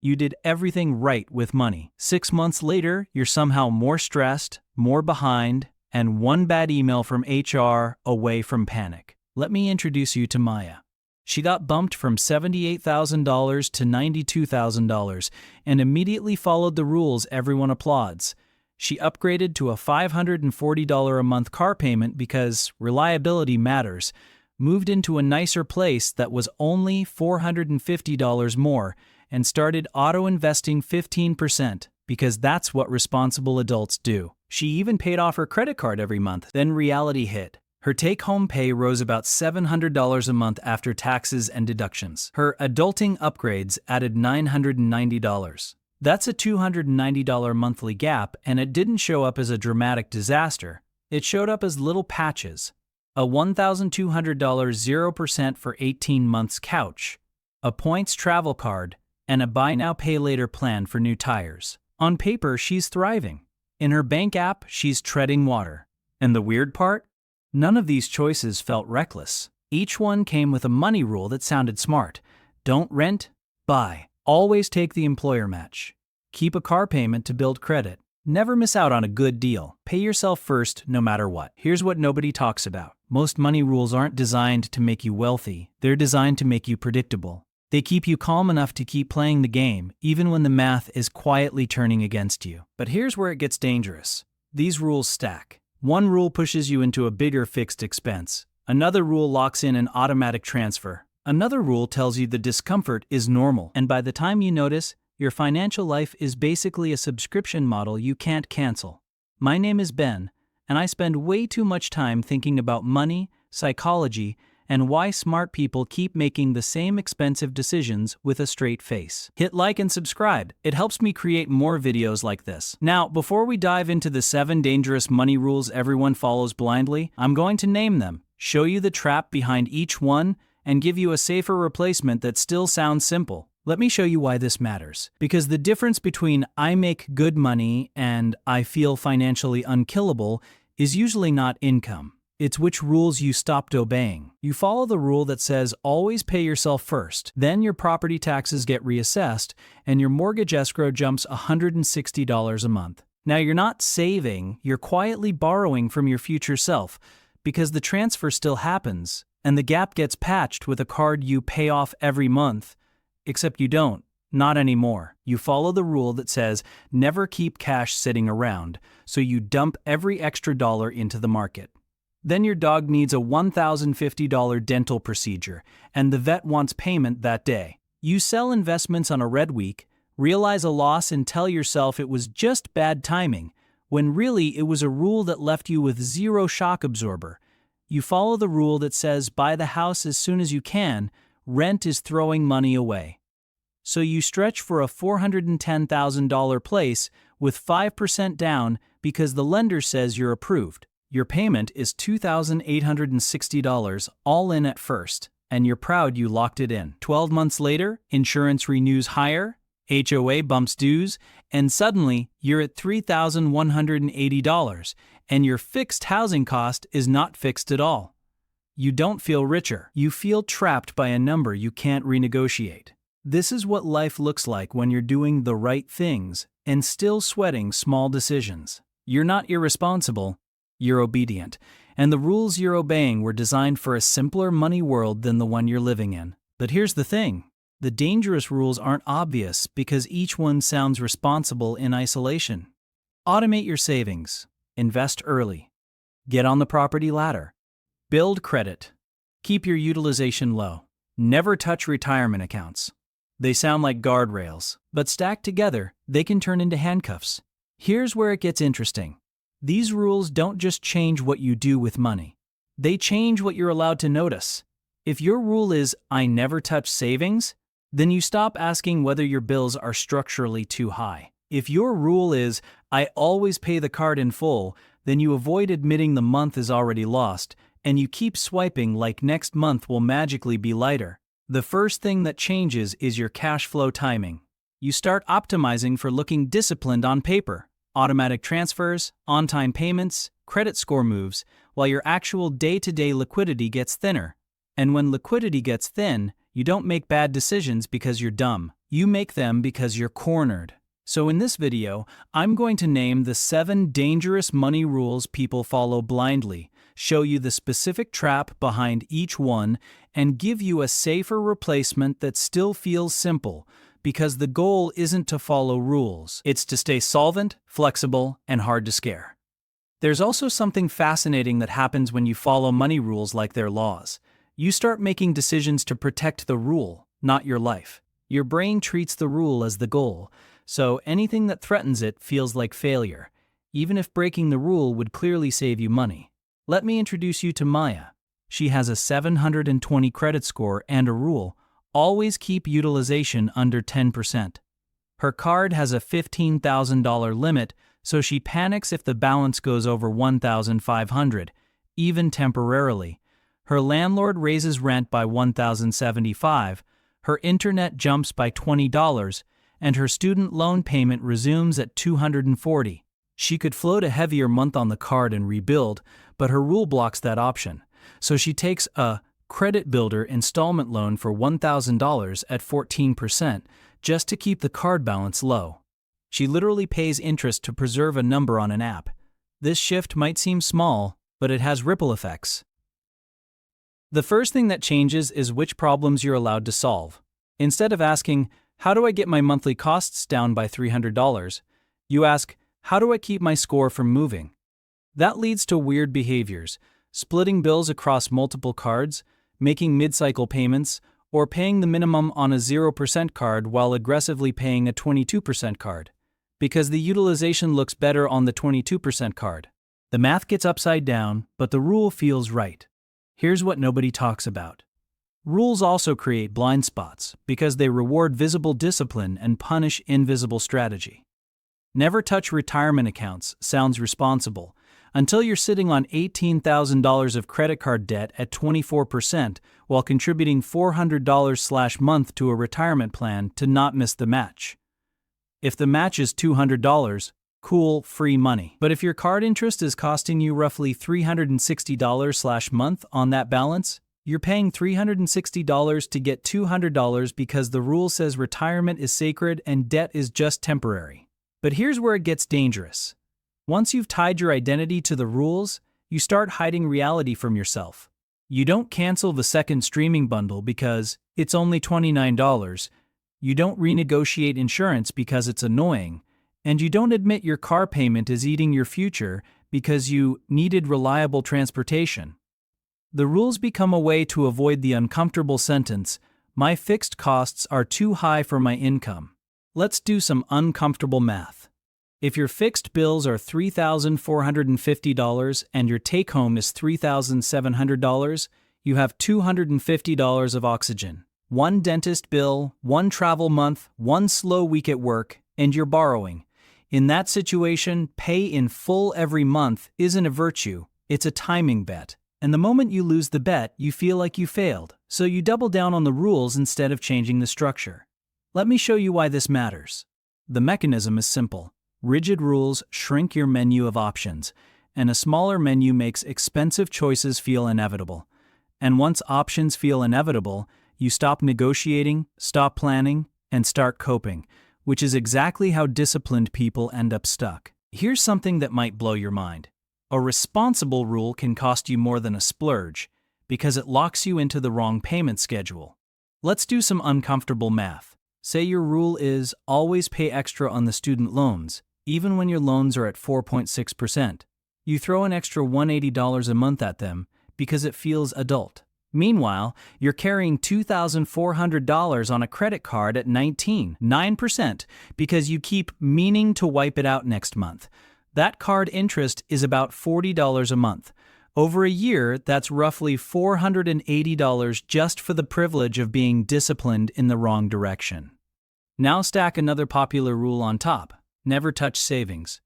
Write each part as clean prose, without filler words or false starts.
You did everything right with money. 6 months later, you're somehow more stressed, more behind, and one bad email from HR away from panic. Let me introduce you to Maya. She got bumped from $78,000 to $92,000 and immediately followed the rules everyone applauds. She upgraded to a $540 a month car payment because reliability matters, moved into a nicer place that was only $450 more, and started auto-investing 15% because that's what responsible adults do. She even paid off her credit card every month. Then reality hit. Her take-home pay rose about $700 a month after taxes and deductions. Her adulting upgrades added $990. That's a $290 monthly gap, and it didn't show up as a dramatic disaster. It showed up as little patches. A $1,200 0% for 18 months couch, a points travel card, and a buy now pay later plan for new tires. On paper, she's thriving. In her bank app, she's treading water. And the weird part? None of these choices felt reckless. Each one came with a money rule that sounded smart. Don't rent, buy. Always take the employer match. Keep a car payment to build credit. Never miss out on a good deal. Pay yourself first no matter what. Here's what nobody talks about. Most money rules aren't designed to make you wealthy. They're designed to make you predictable. They keep you calm enough to keep playing the game, even when the math is quietly turning against you. But here's where it gets dangerous. These rules stack. One rule pushes you into a bigger fixed expense. Another rule locks in an automatic transfer. Another rule tells you the discomfort is normal. And by the time you notice, your financial life is basically a subscription model you can't cancel. My name is Ben, and I spend way too much time thinking about money, psychology, and why smart people keep making the same expensive decisions with a straight face. Hit like and subscribe. It helps me create more videos like this. Now, before we dive into the 7 dangerous money rules everyone follows blindly, I'm going to name them, show you the trap behind each one, and give you a safer replacement that still sounds simple. Let me show you why this matters. Because the difference between I make good money and I feel financially unkillable is usually not income. It's which rules you stopped obeying. You follow the rule that says always pay yourself first, then your property taxes get reassessed, and your mortgage escrow jumps $160 a month. Now you're not saving, you're quietly borrowing from your future self, because the transfer still happens, and the gap gets patched with a card you pay off every month, except you don't. Not anymore. You follow the rule that says never keep cash sitting around, so you dump every extra dollar into the market. Then your dog needs a $1,050 dental procedure, and the vet wants payment that day. You sell investments on a red week, realize a loss and tell yourself it was just bad timing, when really it was a rule that left you with zero shock absorber. You follow the rule that says buy the house as soon as you can, rent is throwing money away. So you stretch for a $410,000 place with 5% down because the lender says you're approved. Your payment is $2,860 all in at first, and you're proud you locked it in. 12 months later, insurance renews higher, HOA bumps dues, and suddenly you're at $3,180, and your fixed housing cost is not fixed at all. You don't feel richer. You feel trapped by a number you can't renegotiate. This is what life looks like when you're doing the right things and still sweating small decisions. You're not irresponsible. You're obedient, and the rules you're obeying were designed for a simpler money world than the one you're living in. But here's the thing. The dangerous rules aren't obvious because each one sounds responsible in isolation. Automate your savings. Invest early. Get on the property ladder. Build credit. Keep your utilization low. Never touch retirement accounts. They sound like guardrails, but stacked together, they can turn into handcuffs. Here's where it gets interesting. These rules don't just change what you do with money. They change what you're allowed to notice. If your rule is, I never touch savings, then you stop asking whether your bills are structurally too high. If your rule is, I always pay the card in full, then you avoid admitting the month is already lost, and you keep swiping like next month will magically be lighter. The first thing that changes is your cash flow timing. You start optimizing for looking disciplined on paper. Automatic transfers, on-time payments, credit score moves, while your actual day-to-day liquidity gets thinner. And when liquidity gets thin, you don't make bad decisions because you're dumb. You make them because you're cornered. So in this video, I'm going to name the 7 dangerous money rules people follow blindly, show you the specific trap behind each one, and give you a safer replacement that still feels simple, because the goal isn't to follow rules. It's to stay solvent, flexible, and hard to scare. There's also something fascinating that happens when you follow money rules like they're laws. You start making decisions to protect the rule, not your life. Your brain treats the rule as the goal, so anything that threatens it feels like failure, even if breaking the rule would clearly save you money. Let me introduce you to Maya. She has a 720 credit score and a rule: always keep utilization under 10%. Her card has a $15,000 limit, so she panics if the balance goes over $1,500, even temporarily. Her landlord raises rent by $1,075, her internet jumps by $20, and her student loan payment resumes at $240. She could float a heavier month on the card and rebuild, but her rule blocks that option. So she takes a credit builder installment loan for $1,000 at 14% just to keep the card balance low. She literally pays interest to preserve a number on an app. This shift might seem small, but it has ripple effects. The first thing that changes is which problems you're allowed to solve. Instead of asking, "How do I get my monthly costs down by $300?" you ask, "How do I keep my score from moving?" That leads to weird behaviors: splitting bills across multiple cards, making mid-cycle payments, or paying the minimum on a 0% card while aggressively paying a 22% card. Because the utilization looks better on the 22% card. The math gets upside down, but the rule feels right. Here's what nobody talks about. Rules also create blind spots because they reward visible discipline and punish invisible strategy. Never touch retirement accounts sounds responsible until you're sitting on $18,000 of credit card debt at 24% while contributing $400/month to a retirement plan to not miss the match. If the match is $200, cool, free money. But if your card interest is costing you roughly $360/month on that balance, you're paying $360 to get $200 because the rule says retirement is sacred and debt is just temporary. But here's where it gets dangerous. Once you've tied your identity to the rules, you start hiding reality from yourself. You don't cancel the second streaming bundle because it's only $29. You don't renegotiate insurance because it's annoying. And you don't admit your car payment is eating your future because you needed reliable transportation. The rules become a way to avoid the uncomfortable sentence, "My fixed costs are too high for my income." Let's do some uncomfortable math. If your fixed bills are $3,450 and your take-home is $3,700, you have $250 of oxygen. One dentist bill, one travel month, one slow week at work, and you're borrowing. In that situation, pay in full every month isn't a virtue, it's a timing bet. And the moment you lose the bet, you feel like you failed, so you double down on the rules instead of changing the structure. Let me show you why this matters. The mechanism is simple. Rigid rules shrink your menu of options, and a smaller menu makes expensive choices feel inevitable. And once options feel inevitable, you stop negotiating, stop planning, and start coping, which is exactly how disciplined people end up stuck. Here's something that might blow your mind. A responsible rule can cost you more than a splurge because it locks you into the wrong payment schedule. Let's do some uncomfortable math. Say your rule is always pay extra on the student loans, even when your loans are at 4.6%. You throw an extra $180 a month at them because it feels adult. Meanwhile, you're carrying $2,400 on a credit card at 9% because you keep meaning to wipe it out next month. That card interest is about $40 a month. Over a year, that's roughly $480 just for the privilege of being disciplined in the wrong direction. Now stack another popular rule on top: never touch savings.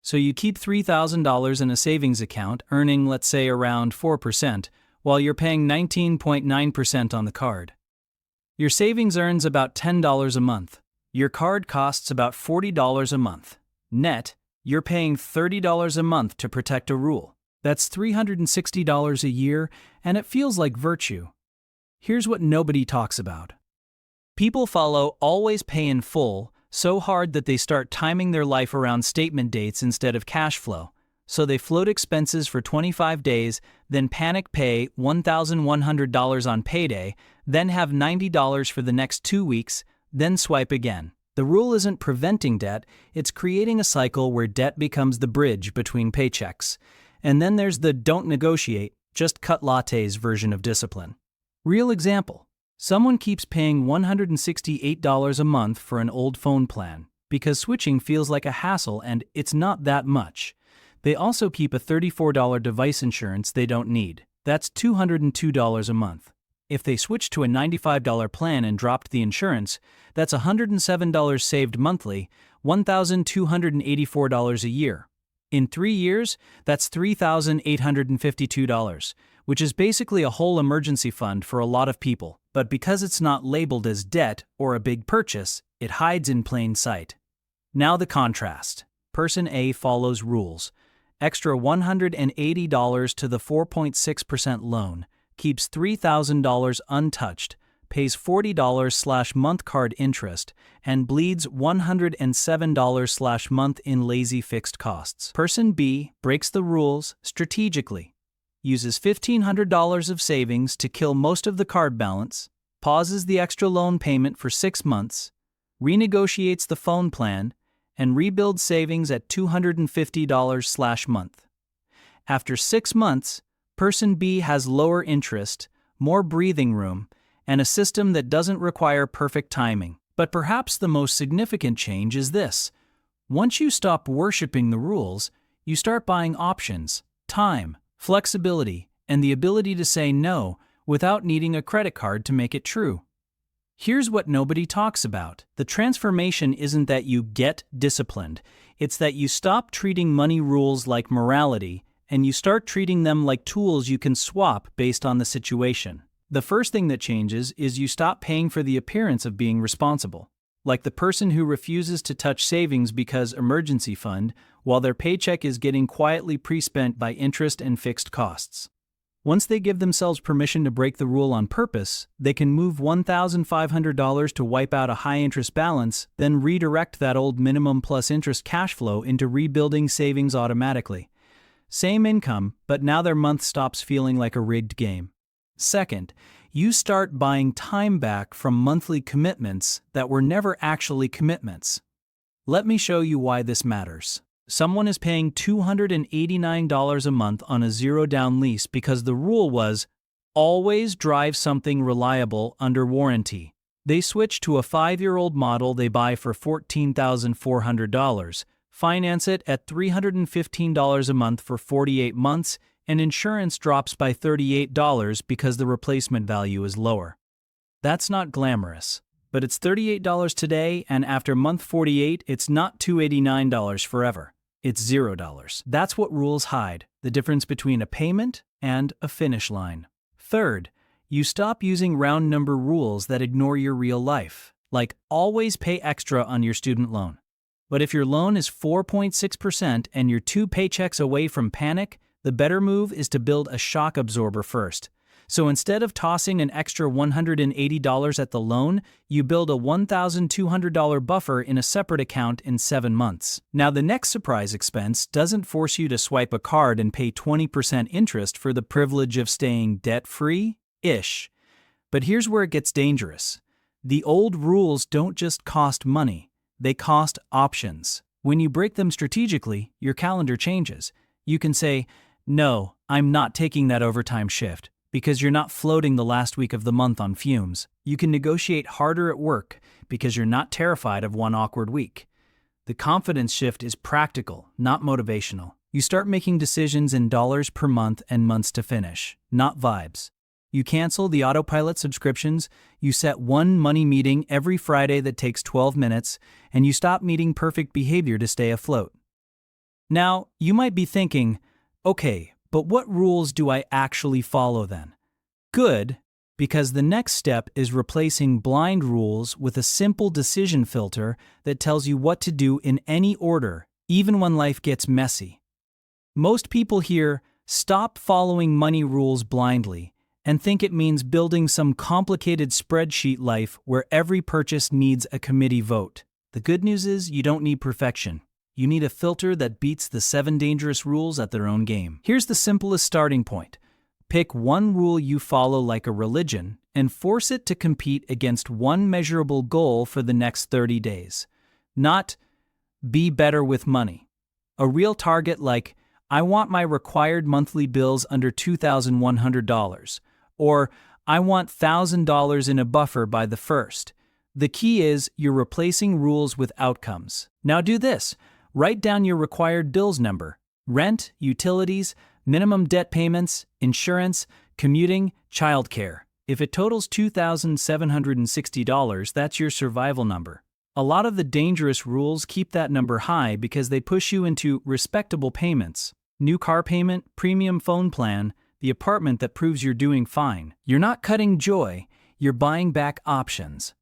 So you keep $3,000 in a savings account, earning, let's say, around 4%, while you're paying 19.9% on the card. Your savings earns about $10 a month. Your card costs about $40 a month. Net, you're paying $30 a month to protect a rule. That's $360 a year, and it feels like virtue. Here's what nobody talks about. People follow always pay in full so hard that they start timing their life around statement dates instead of cash flow. So they float expenses for 25 days, then panic pay $1,100 on payday, then have $90 for the next 2 weeks, then swipe again. The rule isn't preventing debt, it's creating a cycle where debt becomes the bridge between paychecks. And then there's the don't negotiate, just cut lattes version of discipline. Real example. Someone keeps paying $168 a month for an old phone plan because switching feels like a hassle and it's not that much. They also keep a $34 device insurance they don't need. That's $202 a month. If they switched to a $95 plan and dropped the insurance, that's $107 saved monthly, $1,284 a year. In 3 years, that's $3,852, which is basically a whole emergency fund for a lot of people. But because it's not labeled as debt or a big purchase, it hides in plain sight. Now the contrast. Person A follows rules. Extra $180 to the 4.6% loan, keeps $3,000 untouched, pays $40/month card interest, and bleeds $107/month in lazy fixed costs. Person B breaks the rules strategically, uses $1,500 of savings to kill most of the card balance, pauses the extra loan payment for 6 months, renegotiates the phone plan, and rebuilds savings at $250/month. After 6 months, Person B has lower interest, more breathing room, and a system that doesn't require perfect timing. But perhaps the most significant change is this. Once you stop worshiping the rules, you start buying options, time, flexibility, and the ability to say no without needing a credit card to make it true. Here's what nobody talks about. The transformation isn't that you get disciplined. It's that you stop treating money rules like morality and you start treating them like tools you can swap based on the situation. The first thing that changes is you stop paying for the appearance of being responsible. Like the person who refuses to touch savings because emergency fund, while their paycheck is getting quietly pre-spent by interest and fixed costs. Once they give themselves permission to break the rule on purpose, they can move $1,500 to wipe out a high-interest balance, then redirect that old minimum plus interest cash flow into rebuilding savings automatically. Same income, but now their month stops feeling like a rigged game. Second, you start buying time back from monthly commitments that were never actually commitments. Let me show you why this matters. Someone is paying $289 a month on a zero-down lease because the rule was, always drive something reliable under warranty. They switch to a 5-year-old model they buy for $14,400, finance it at $315 a month for 48 months, and insurance drops by $38 because the replacement value is lower. That's not glamorous, but it's $38 today, and after month 48, it's not $289 forever. It's $0. That's what rules hide, the difference between a payment and a finish line. Third, you stop using round number rules that ignore your real life, like always pay extra on your student loan. But if your loan is 4.6% and you're 2 paychecks away from panic, the better move is to build a shock absorber first. So instead of tossing an extra $180 at the loan, you build a $1,200 buffer in a separate account in 7 months. Now the next surprise expense doesn't force you to swipe a card and pay 20% interest for the privilege of staying debt-free-ish. But here's where it gets dangerous. The old rules don't just cost money, they cost options. When you break them strategically, your calendar changes. You can say, no, I'm not taking that overtime shift, because you're not floating the last week of the month on fumes. You can negotiate harder at work because you're not terrified of one awkward week. The confidence shift is practical, not motivational. You start making decisions in dollars per month and months to finish, not vibes. You cancel the autopilot subscriptions, you set one money meeting every Friday that takes 12 minutes, and you stop meeting perfect behavior to stay afloat. Now, you might be thinking, okay, but what rules do I actually follow then? Good, because the next step is replacing blind rules with a simple decision filter that tells you what to do in any order, even when life gets messy. Most people hear, stop following money rules blindly, and think it means building some complicated spreadsheet life where every purchase needs a committee vote. The good news is you don't need perfection. You need a filter that beats the 7 dangerous rules at their own game. Here's the simplest starting point. Pick one rule you follow like a religion and force it to compete against one measurable goal for the next 30 days. Not be better with money. A real target like, I want my required monthly bills under $2,100, or I want $1,000 in a buffer by the 1st. The key is you're replacing rules with outcomes. Now do this. Write down your required bills number: rent, utilities, minimum debt payments, insurance, commuting, childcare. If it totals $2,760, that's your survival number. A lot of the dangerous rules keep that number high because they push you into respectable payments. New car payment, premium phone plan, the apartment that proves you're doing fine. You're not cutting joy, you're buying back options.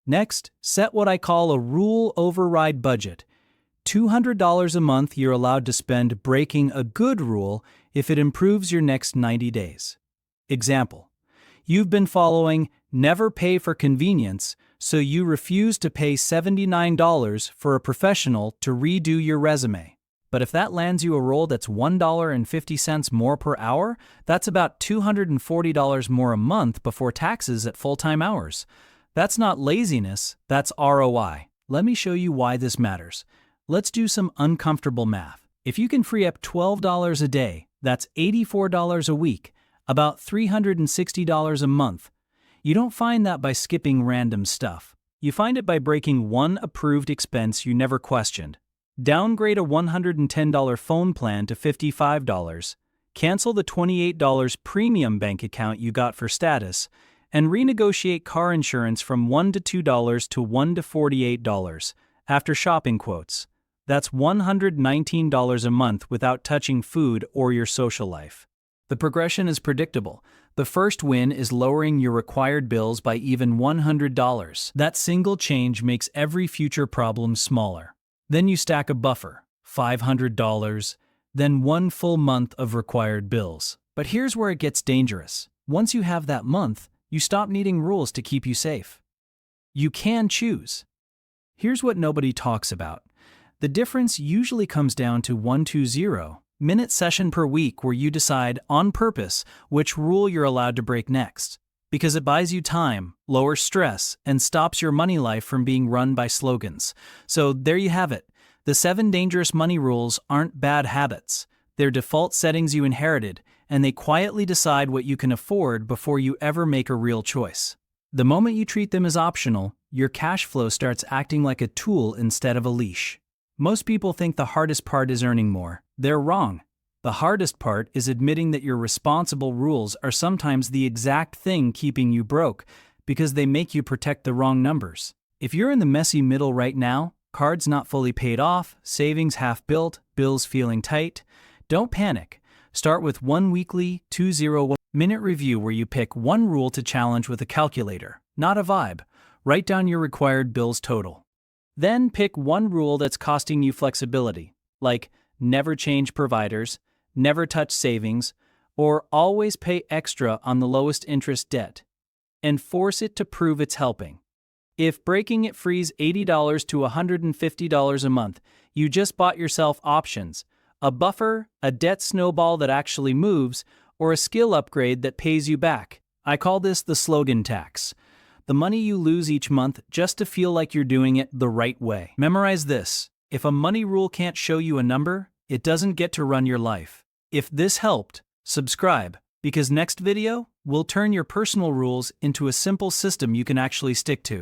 Next, set what I call a rule override budget. $200 a month you're allowed to spend breaking a good rule if it improves your next 90 days. Example: you've been following never pay for convenience, so you refuse to pay $79 for a professional to redo your resume. But if that lands you a role that's $1.50 more per hour, that's about $240 more a month before taxes at full-time hours. That's not laziness, that's ROI. Let me show you why this matters. Let's do some uncomfortable math. If you can free up $12 a day, that's $84 a week, about $360 a month. You don't find that by skipping random stuff. You find it by breaking one approved expense you never questioned. Downgrade a $110 phone plan to $55, cancel the $28 premium bank account you got for status, and renegotiate car insurance from $1 to $2 to $1 to $48 after shopping quotes. That's $119 a month without touching food or your social life. The progression is predictable. The first win is lowering your required bills by even $100. That single change makes every future problem smaller. Then you stack a buffer, $500, then one full month of required bills. But here's where it gets dangerous. Once you have that month, you stop needing rules to keep you safe. You can choose. Here's what nobody talks about. The difference usually comes down to 1-2-0-minute session per week where you decide on purpose which rule you're allowed to break next. Because it buys you time, lowers stress, and stops your money life from being run by slogans. So there you have it. The 7 dangerous money rules aren't bad habits. They're default settings you inherited, and they quietly decide what you can afford before you ever make a real choice. The moment you treat them as optional, your cash flow starts acting like a tool instead of a leash. Most people think the hardest part is earning more. They're wrong. The hardest part is admitting that your responsible rules are sometimes the exact thing keeping you broke because they make you protect the wrong numbers. If you're in the messy middle right now, cards not fully paid off, savings half built, bills feeling tight, don't panic. Start with one weekly 2-0-minute review where you pick one rule to challenge with a calculator, not a vibe. Write down your required bills total. Then pick one rule that's costing you flexibility, like never change providers, never touch savings, or always pay extra on the lowest interest debt, and force it to prove it's helping. If breaking it frees $80 to $150 a month, you just bought yourself options: a buffer, a debt snowball that actually moves, or a skill upgrade that pays you back. I call this the slogan tax. The money you lose each month just to feel like you're doing it the right way. Memorize this. If a money rule can't show you a number, it doesn't get to run your life. If this helped, subscribe, because next video, we'll turn your personal rules into a simple system you can actually stick to.